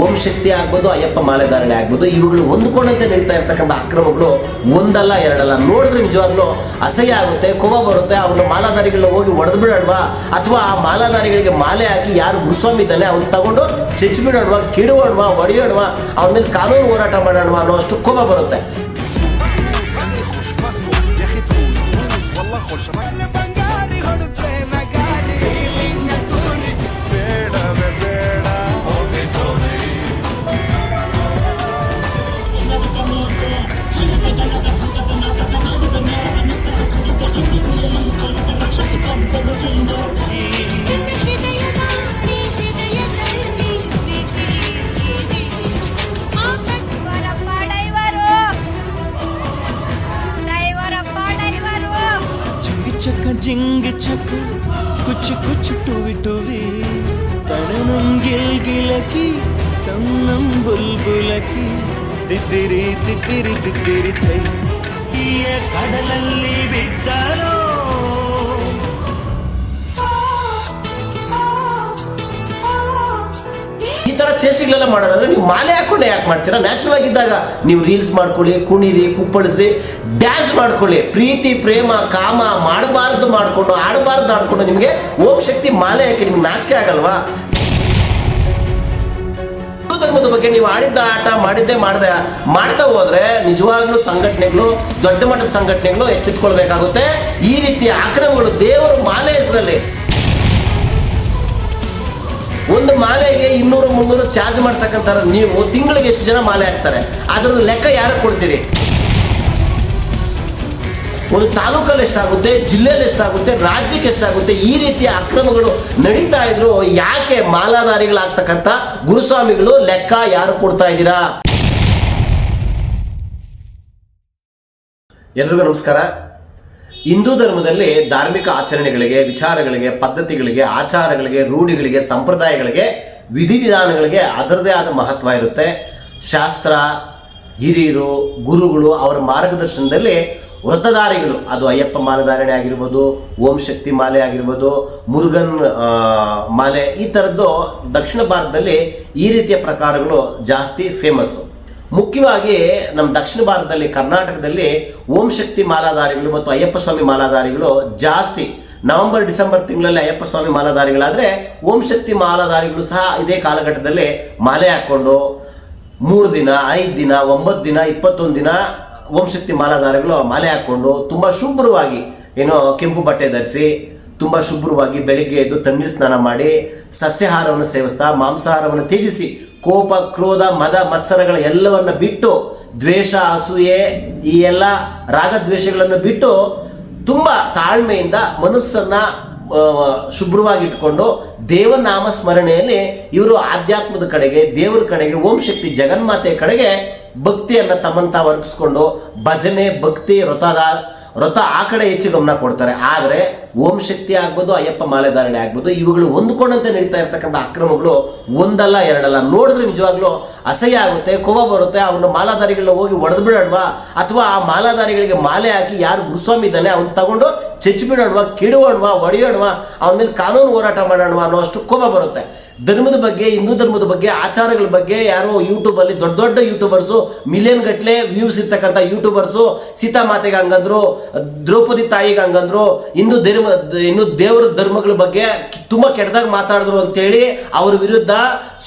ಓಂ ಶಕ್ತಿ ಆಗ್ಬೋದು, ಅಯ್ಯಪ್ಪ ಮಾಲೆಧಾರಣೆ ಆಗ್ಬೋದು, ಇವುಗಳು ಹೊಂದ್ಕೊಂಡಂತೆ ನಡೀತಾ ಇರ್ತಕ್ಕಂಥ ಅಕ್ರಮಗಳು ಒಂದಲ್ಲ ಎರಡಲ್ಲ. ನೋಡಿದ್ರೆ ನಿಜವಾಗ್ಲೂ ಅಸಹ್ಯ ಆಗುತ್ತೆ, ಕೋಪ ಬರುತ್ತೆ. ಅವನು ಮಾಲಾಧಾರಿಗಳನ್ನ ಹೋಗಿ ಹೊಡೆದು ಬಿಡೋಣವಾ, ಅಥವಾ ಆ ಮಾಲಾಧಾರಿಗಳಿಗೆ ಮಾಲೆ ಹಾಕಿ ಯಾರು ಗುರುಸ್ವಾಮಿ ಇದ್ದಾನೆ ಅವ್ನು ತಗೊಂಡು ಚೆಚ್ಚಿಬಿಡೋಣವಾ, ಕಿಡುವೋಣವಾ, ಹೊಡೆಯೋಣವಾ, ಅವನ ಮೇಲೆ ಕಾನೂನು ಹೋರಾಟ ಮಾಡೋಣವಾ ಅನ್ನೋ ಅಷ್ಟು ಕೋಪ ಬರುತ್ತೆ. జింగి చక్క కుచ్చు కుచ్చు టూవి టూవి తననం గిల్గిలకి తన్నం బుల్బులకి ದಿದ್ದಿರಿ ದಿದ್ದಿರಿ ದಿದ್ದಿರಿ ತೈ ಕಡಲಲ್ಲಿ ಬಿಟ್ಟರೋ. ಈ ತರ ಚೇಷ್ಟೆಗಳೆಲ್ಲ ಮಾಡೋದಾದ್ರೆ ನೀವು ಮಾಲೆ ಹಾಕೊಂಡೆ ಯಾಕೆ ಮಾಡ್ತೀರಾ? ನ್ಯಾಚುರಲ್ ಆಗಿದ್ದಾಗ ನೀವು ರೀಲ್ಸ್ ಮಾಡ್ಕೊಳ್ಳಿ, ಕುಣಿರಿ, ಕುಪ್ಪಳಿಸ್ರಿ, ಡ್ಯಾನ್ಸ್ ಮಾಡ್ಕೊಳ್ಳಿ. ಪ್ರೀತಿ, ಪ್ರೇಮ, ಕಾಮ ಮಾಡಬಾರ್ದು ಮಾಡ್ಕೊಂಡು, ಆಡಬಾರ್ದು ಆಡ್ಕೊಂಡು ನಿಮಗೆ ಓಂ ಶಕ್ತಿ ಮಾಲೆ ಹಾಕಿ ನಿಮ್ಗೆ ನಾಚಿಕೆ ಆಗಲ್ವಾ? ಧರ್ಮದ ಬಗ್ಗೆ ನೀವು ಆಡಿದ್ದ ಆಟ ಮಾಡಿದ್ದೇ ಮಾಡ್ತಾ ಹೋದ್ರೆ ನಿಜವಾಗ್ಲೂ ಸಂಘಟನೆಗಳು, ದೊಡ್ಡ ಮಟ್ಟದ ಸಂಘಟನೆಗಳು ಎಚ್ಚೆತ್ಕೊಳ್ಬೇಕಾಗುತ್ತೆ. ಈ ರೀತಿಯ ಆಕ್ರಮಗಳು ದೇವರು ಮಾಲೆ ಹೆಸರಲ್ಲಿ ಒಂದು ಮಾಲೆಗೆ 200-300 ಚಾರ್ಜ್ ಮಾಡ್ತಕ್ಕಂಥ ನೀವು ತಿಂಗಳಿಗೆ ಎಷ್ಟು ಜನ ಮಾಲೆ ಹಾಕ್ತಾರೆ? ಅದರದ್ದು ಲೆಕ್ಕ ಯಾರು ಕೊಡ್ತೀರಿ? ಒಂದು ತಾಲೂಕಲ್ಲಿ ಎಷ್ಟಾಗುತ್ತೆ, ಜಿಲ್ಲೆಯಲ್ಲಿ ಎಷ್ಟಾಗುತ್ತೆ, ರಾಜ್ಯಕ್ಕೆ ಎಷ್ಟಾಗುತ್ತೆ? ಈ ರೀತಿಯ ಅಕ್ರಮಗಳು ನಡೀತಾ ಇದ್ರು ಯಾಕೆ ಮಾಲಾಧಾರಿಗಳಾಗ್ತಕ್ಕಂಥ ಗುರುಸ್ವಾಮಿಗಳು ಲೆಕ್ಕ ಯಾರು ಕೊಡ್ತಾ ಇದ್ದೀರಾ? ಎಲ್ರಿಗೂ ನಮಸ್ಕಾರ. ಹಿಂದೂ ಧರ್ಮದಲ್ಲಿ ಧಾರ್ಮಿಕ ಆಚರಣೆಗಳಿಗೆ, ವಿಚಾರಗಳಿಗೆ, ಪದ್ಧತಿಗಳಿಗೆ, ಆಚಾರಗಳಿಗೆ, ರೂಢಿಗಳಿಗೆ, ಸಂಪ್ರದಾಯಗಳಿಗೆ, ವಿಧಿವಿಧಾನಗಳಿಗೆ ಅದರದೇ ಆದ ಮಹತ್ವ ಇರುತ್ತೆ. ಶಾಸ್ತ್ರ, ಹಿರಿಯರು, ಗುರುಗಳು ಅವರ ಮಾರ್ಗದರ್ಶನದಲ್ಲಿ ವ್ರತಧಾರಿಗಳು, ಅದು ಅಯ್ಯಪ್ಪ ಮಾಲೆಧಾರಣೆ ಆಗಿರ್ಬೋದು, ಓಂ ಶಕ್ತಿ ಮಾಲೆ ಆಗಿರ್ಬೋದು, ಮುರುಗನ್ ಮಾಲೆ, ಈ ಥರದ್ದು ದಕ್ಷಿಣ ಭಾರತದಲ್ಲಿ ಈ ರೀತಿಯ ಪ್ರಕಾರಗಳು ಜಾಸ್ತಿ ಫೇಮಸ್ಸು. ಮುಖ್ಯವಾಗಿ ನಮ್ಮ ದಕ್ಷಿಣ ಭಾರತದಲ್ಲಿ, ಕರ್ನಾಟಕದಲ್ಲಿ ಓಂ ಶಕ್ತಿ ಮಾಲಾಧಾರಿಗಳು ಮತ್ತು ಅಯ್ಯಪ್ಪ ಸ್ವಾಮಿ ಮಾಲಾಧಾರಿಗಳು ಜಾಸ್ತಿ. ನವೆಂಬರ್ ಡಿಸೆಂಬರ್ ತಿಂಗಳಲ್ಲಿ ಅಯ್ಯಪ್ಪ ಸ್ವಾಮಿ ಮಾಲಾಧಾರಿಗಳಾದರೆ ಓಂ ಶಕ್ತಿ ಮಾಲಾಧಾರಿಗಳು ಸಹ ಇದೇ ಕಾಲಘಟ್ಟದಲ್ಲಿ ಮಾಲೆ ಹಾಕ್ಕೊಂಡು 3 ದಿನ, 5 ದಿನ, 9 ದಿನ, 21 ದಿನ ಓಂ ಶಕ್ತಿ ಮಾಲಾಧಾರಿಗಳು ಮಾಲೆ ಹಾಕ್ಕೊಂಡು ತುಂಬ ಶುಭ್ರವಾಗಿ, ಏನೋ ಕೆಂಪು ಬಟ್ಟೆ ಧರಿಸಿ ತುಂಬ ಶುಭ್ರವಾಗಿ ಬೆಳಿಗ್ಗೆ ಎದ್ದು ತಣ್ಣೀರು ಸ್ನಾನ ಮಾಡಿ ಸಸ್ಯಾಹಾರವನ್ನು ಸೇವಿಸ್ತಾ, ಮಾಂಸಾಹಾರವನ್ನು ತ್ಯಜಿಸಿ, ಕೋಪ, ಕ್ರೋಧ, ಮದ, ಮತ್ಸರಗಳ ಎಲ್ಲವನ್ನು ಬಿಟ್ಟು, ದ್ವೇಷ, ಅಸೂಯೆ, ಈ ಎಲ್ಲ ರಾಗದ್ವೇಷಗಳನ್ನು ಬಿಟ್ಟು ತುಂಬ ತಾಳ್ಮೆಯಿಂದ ಮನಸ್ಸನ್ನು ಶುಭ್ರವಾಗಿಟ್ಕೊಂಡು ದೇವನಾಮ ಸ್ಮರಣೆಯಲ್ಲಿ ಇವರು ಆಧ್ಯಾತ್ಮದ ಕಡೆಗೆ, ದೇವರ ಕಡೆಗೆ, ಓಂ ಶಕ್ತಿ ಜಗನ್ಮಾತೆಯ ಕಡೆಗೆ ಭಕ್ತಿಯನ್ನು ತಮ್ಮನ್ನು ತಾವು ಅರ್ಪಿಸ್ಕೊಂಡು ಭಜನೆ, ಭಕ್ತಿ, ವ್ರತ ಆ ಕಡೆ ಹೆಚ್ಚು ಗಮನ ಕೊಡ್ತಾರೆ. ಆದರೆ ಓಂ ಶಕ್ತಿ ಆಗ್ಬೋದು, ಅಯ್ಯಪ್ಪ ಮಾಲೆಧಾರಣೆ ಆಗ್ಬೋದು, ಇವುಗಳು ಹೊಂದ್ಕೊಂಡಂತೆ ನಡೀತಾ ಇರ್ತಕ್ಕಂಥ ಅಕ್ರಮಗಳು ಒಂದಲ್ಲ ಎರಡಲ್ಲ. ನೋಡಿದ್ರೆ ನಿಜವಾಗ್ಲೂ ಅಸಹ್ಯ ಆಗುತ್ತೆ, ಕೋಪ ಬರುತ್ತೆ. ಅವನ ಮಾಲಾಧಾರಿಗಳನ್ನ ಹೋಗಿ ಹೊಡೆದು ಬಿಡೋಣವಾ, ಅಥವಾ ಆ ಮಾಲಾಧಾರಿಗಳಿಗೆ ಮಾಲೆ ಹಾಕಿ ಯಾರು ಗುರುಸ್ವಾಮಿ ಇದ್ದಾನೆ ಅವ್ನು ತಗೊಂಡು ಚೆಚ್ಚಿಬಿಡೋಣವಾ, ಕಿಡುವೋಣವಾ, ಹೊಡೆಯೋಣವಾ, ಅವನ ಮೇಲೆ ಕಾನೂನು ಹೋರಾಟ ಮಾಡೋಣವಾ ಅನ್ನೋ ಅಷ್ಟು ಕೋಪ ಬರುತ್ತೆ. ಧರ್ಮದ ಬಗ್ಗೆ, ಹಿಂದೂ ಧರ್ಮದ ಬಗ್ಗೆ, ಆಚಾರಗಳ ಬಗ್ಗೆ ಯಾರೋ ಯೂಟ್ಯೂಬಲ್ಲಿ ದೊಡ್ಡ ದೊಡ್ಡ ಯೂಟ್ಯೂಬರ್ಸು, ಮಿಲಿಯನ್ ಗಟ್ಟಲೆ ವ್ಯೂಸ್ ಇರ್ತಕ್ಕಂಥ ಯೂಟ್ಯೂಬರ್ಸು ಸೀತಾಮಾತೆಗೆ ಹಂಗಂದ್ರು, ದ್ರೌಪದಿ ತಾಯಿಗೆ ಹಂಗಂದ್ರು, ಇನ್ನು ದೇವರ ಧರ್ಮಗಳ ಬಗ್ಗೆ ತುಂಬ ಕೆಟ್ಟದಾಗ ಮಾತಾಡಿದ್ರು ಅಂತೇಳಿ ಅವ್ರ ವಿರುದ್ಧ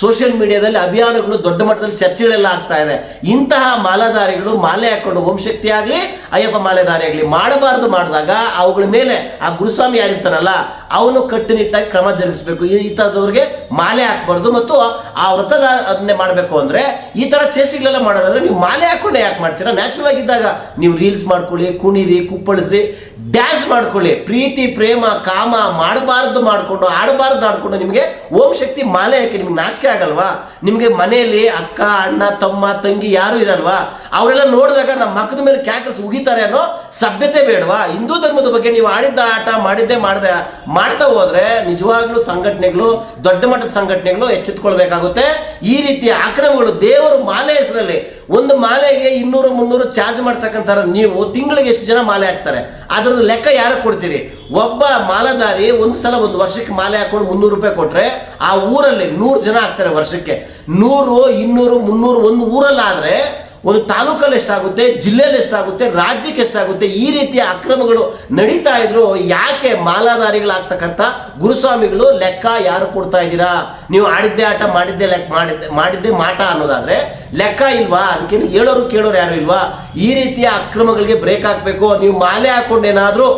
ಸೋಷಿಯಲ್ ಮೀಡಿಯಾದಲ್ಲಿ ಅಭಿಯಾನಗಳು, ದೊಡ್ಡ ಮಟ್ಟದಲ್ಲಿ ಚರ್ಚೆಗಳೆಲ್ಲ ಆಗ್ತಾ ಇದೆ. ಇಂತಹ ಮಾಲಾಧಾರಿಗಳು ಮಾಲೆ ಹಾಕೊಂಡು ಓಂ ಶಕ್ತಿ ಆಗಲಿ, ಅಯ್ಯಪ್ಪ ಮಾಲೆಧಾರಿ ಆಗಲಿ ಮಾಡಬಾರ್ದು ಮಾಡಿದಾಗ ಅವುಗಳ ಮೇಲೆ ಆ ಗುರುಸ್ವಾಮಿ ಯಾರಿರ್ತಾನಲ್ಲ ಅವನು ಕಟ್ಟುನಿಟ್ಟಾಗಿ ಕ್ರಮ ಜರುಗಿಸಬೇಕು. ಈ ಥರದವ್ರಿಗೆ ಮಾಲೆ ಹಾಕ್ಬಾರ್ದು. ಮತ್ತು ಆ ವ್ರತಧಾರಣೆ ಮಾಡಬೇಕು ಅಂದರೆ ಈ ಥರ ಚೇಷ್ಟೆಗಳೆಲ್ಲ ಮಾಡೋದಾದ್ರೆ ನೀವು ಮಾಲೆ ಹಾಕೊಂಡೆ ಯಾಕೆ ಮಾಡ್ತೀರಾ? ನ್ಯಾಚುರಲ್ ಆಗಿದ್ದಾಗ ನೀವು ರೀಲ್ಸ್ ಮಾಡ್ಕೊಳ್ಳಿ, ಕುಣಿರಿ, ಕುಪ್ಪಳಿಸ್ರಿ, ಡ್ಯಾನ್ಸ್ ಮಾಡ್ಕೊಳ್ಳಿ. ಪ್ರೀತಿ, ಪ್ರೇಮ, ಕಾಮ ಮಾಡಬಾರ್ದು ಮಾಡ್ಕೊಂಡು, ಆಡಬಾರ್ದು ಆಡ್ಕೊಂಡು ನಿಮಗೆ ಓಂ ಶಕ್ತಿ ಮಾಲೆ ಹಾಕಿ ನಿಮ್ಗೆ ನಾಚಿಕೆ ಆಗಲ್ವಾ? ನಿಮಗೆ ಮನೆಯಲ್ಲಿ ಅಕ್ಕ, ಅಣ್ಣ, ತಮ್ಮ, ತಂಗಿ ಯಾರು ಇರಲ್ವಾ? ಅವರೆಲ್ಲ ನೋಡಿದಾಗ ನಮ್ಮ ಮಕ್ಕದ ಮೇಲೆ ಕ್ಯಾಕರ್ಸ್ ಉಗಿತಾರೆ ಅನ್ನೋ ಸಭ್ಯತೆ ಬೇಡವಾ? ಹಿಂದೂ ಧರ್ಮದ ಬಗ್ಗೆ ನೀವು ಆಡಿದ್ದ ಆಟ ಮಾಡಿದ್ದೇ ಮಾಡ್ತಾ ಹೋದ್ರೆ ನಿಜವಾಗ್ಲೂ ಸಂಘಟನೆಗಳು, ದೊಡ್ಡ ಮಟ್ಟದ ಸಂಘಟನೆಗಳು ಎಚ್ಚೆತ್ಕೊಳ್ಬೇಕಾಗುತ್ತೆ. ಈ ರೀತಿಯ ಆಕ್ರಮಗಳು ದೇವರು ಮಾಲೆ ಹೆಸರಲ್ಲಿ ಒಂದು ಮಾಲೆಗೆ 200-300 ಚಾರ್ಜ್ ಮಾಡ್ತಕ್ಕಂಥ ನೀವು ತಿಂಗಳಿಗೆ ಎಷ್ಟು ಜನ ಮಾಲೆ ಹಾಕ್ತಾರೆ? ಅದ್ರದ್ದು ಲೆಕ್ಕ ಯಾರು ಕೊಡ್ತೀರಿ? ಒಬ್ಬ ಮಾಲಾಧಾರಿ ಒಂದು ವರ್ಷಕ್ಕೆ ಮಾಲೆ ಹಾಕೊಂಡು 300 ರೂಪಾಯಿ ಕೊಟ್ರೆ ಆ ಊರಲ್ಲಿ 100 ಜನ ಆಗ್ತಾರೆ ವರ್ಷಕ್ಕೆ. 100, 200, 300 ಒಂದು ಊರಲ್ಲಾದ್ರೆ ಒಂದು ತಾಲೂಕಲ್ಲಿ ಎಷ್ಟಾಗುತ್ತೆ, ಜಿಲ್ಲೆಯಲ್ಲಿ ಎಷ್ಟಾಗುತ್ತೆ, ರಾಜ್ಯಕ್ಕೆ ಎಷ್ಟಾಗುತ್ತೆ? ಈ ರೀತಿಯ ಅಕ್ರಮಗಳು ನಡೀತಾ ಇದ್ರು. ಯಾಕೆ ಮಾಲಾಧಾರಿಗಳಾಗ್ತಕ್ಕಂಥ ಗುರುಸ್ವಾಮಿಗಳು ಲೆಕ್ಕ ಯಾರು ಕೊಡ್ತಾ ಇದ್ದೀರಾ? ನೀವು ಆಡಿದ್ದೆ ಆಟ ಮಾಡಿದ್ದೆ ಮಾಟ ಅನ್ನೋದಾದ್ರೆ ಲೆಕ್ಕ ಇಲ್ವಾ? ಅದಕ್ಕೆ ಹೇಳೋರು ಕೇಳೋರು ಯಾರು ಇಲ್ವಾ? ಈ ರೀತಿಯ ಅಕ್ರಮಗಳಿಗೆ ಬ್ರೇಕ್ ಹಾಕಬೇಕು. ನೀವು ಮಾಲೆ ಹಾಕೊಂಡೇನಾದ್ರೂ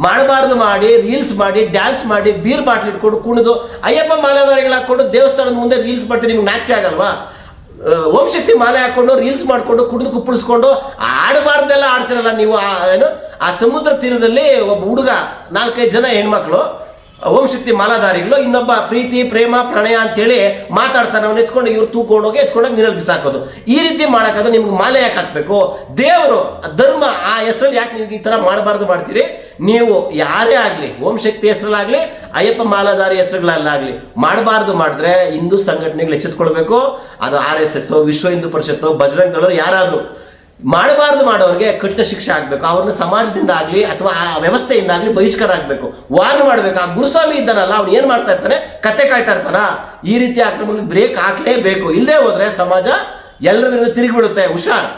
ಮಾಡಬಾರ್ದು ಮಾಡಿ ರೀಲ್ಸ್ ಮಾಡಿ ಡ್ಯಾನ್ಸ್ ಮಾಡಿ ಬೀರ್ ಬಾಟ್ಲ್ ಇಟ್ಕೊಂಡು ಕುಣಿದು ಅಯ್ಯಪ್ಪ ಮಾಲಾಧಾರಿಗಳು ಹಾಕೊಂಡು ದೇವಸ್ಥಾನದ ಮುಂದೆ ರೀಲ್ಸ್ ಮಾಡ್ತೀರಿ, ನಿಮ್ಗೆ ನಾಚಿಕೆ ಆಗಲ್ವಾ? ಓಂ ಶಕ್ತಿ ಮಾಲೆ ಹಾಕೊಂಡು ರೀಲ್ಸ್ ಮಾಡ್ಕೊಂಡು ಕುಡಿದು ಕುಪ್ಪಳಿಸ್ಕೊಂಡು ಆಡಬಾರ್ದೆಲ್ಲ ಆಡ್ತಿರಲ್ಲ ನೀವು. ಆ ಸಮುದ್ರ ತೀರದಲ್ಲಿ ಒಬ್ಬ ಹುಡುಗ 4-5 ಜನ ಹೆಣ್ಮಕ್ಳು ಓಂ ಶಕ್ತಿ ಮಾಲಾಧಾರಿಗಳು, ಇನ್ನೊಬ್ಬ ಪ್ರೀತಿ ಪ್ರೇಮ ಪ್ರಣಯ ಅಂತೇಳಿ ಮಾತಾಡ್ತಾನೆ. ಅವ್ನು ಎತ್ಕೊಂಡು ಇವ್ರು ತೂಕೊಂಡೋಗಿ ಎತ್ಕೊಂಡೋಗಿ ನೀರಲ್ಲಿ ಬಿಸಾಕೋದು. ಈ ರೀತಿ ಮಾಡೋಕ್ಕಾದ್ರೆ ನಿಮ್ಗೆ ಮಾಲೆ ಯಾಕೆ ಹಾಕ್ಬೇಕು? ದೇವರು ಧರ್ಮ ಆ ಹೆಸರಲ್ಲಿ ಯಾಕೆ ನೀವು ಈ ಥರ ಮಾಡಬಾರ್ದು ಮಾಡ್ತೀರಿ? ನೀವು ಯಾರೇ ಆಗಲಿ, ಓಂ ಶಕ್ತಿ ಹೆಸರಲ್ಲಾಗಲಿ ಅಯ್ಯಪ್ಪ ಮಾಲಾಧಾರಿ ಹೆಸರುಗಳಲ್ಲಾಗಲಿ ಮಾಡಬಾರ್ದು ಮಾಡಿದ್ರೆ ಹಿಂದೂ ಸಂಘಟನೆಗಳು ಎಚ್ಚೆತ್ಕೊಳ್ಬೇಕು. ಅದು RSS, ವಿಶ್ವ ಹಿಂದೂ ಪರಿಷತ್ತು, ಬಜರಂಗ್ ದಳರು ಯಾರಾದರೂ ಮಾಡಬಾರ್ದು ಮಾಡೋರಿಗೆ ಕಠಿಣ ಶಿಕ್ಷೆ ಆಗಬೇಕು. ಅವ್ರನ್ನ ಸಮಾಜದಿಂದ ಆಗಲಿ ಅಥವಾ ಆ ವ್ಯವಸ್ಥೆಯಿಂದ ಆಗಲಿ ಬಹಿಷ್ಕಾರ ಆಗಬೇಕು, ವಾರ್ನ್ ಮಾಡಬೇಕು. ಆ ಗುರುಸ್ವಾಮಿ ಇದ್ದಾನಲ್ಲ, ಅವ್ನು ಏನು ಮಾಡ್ತಾ ಇರ್ತಾನೆ? ಕತೆ ಕಾಯ್ತಾ ಇರ್ತಾನ? ಈ ರೀತಿ ಅಕ್ರಮಗಳಿಗೆ ಬ್ರೇಕ್ ಹಾಕಲೇಬೇಕು. ಇಲ್ಲದೆ ಹೋದ್ರೆ ಸಮಾಜ ಎಲ್ಲರ ವಿರುದ್ಧ ತಿರುಗಿ ಬಿಡುತ್ತೆ. ಹುಷಾರ್.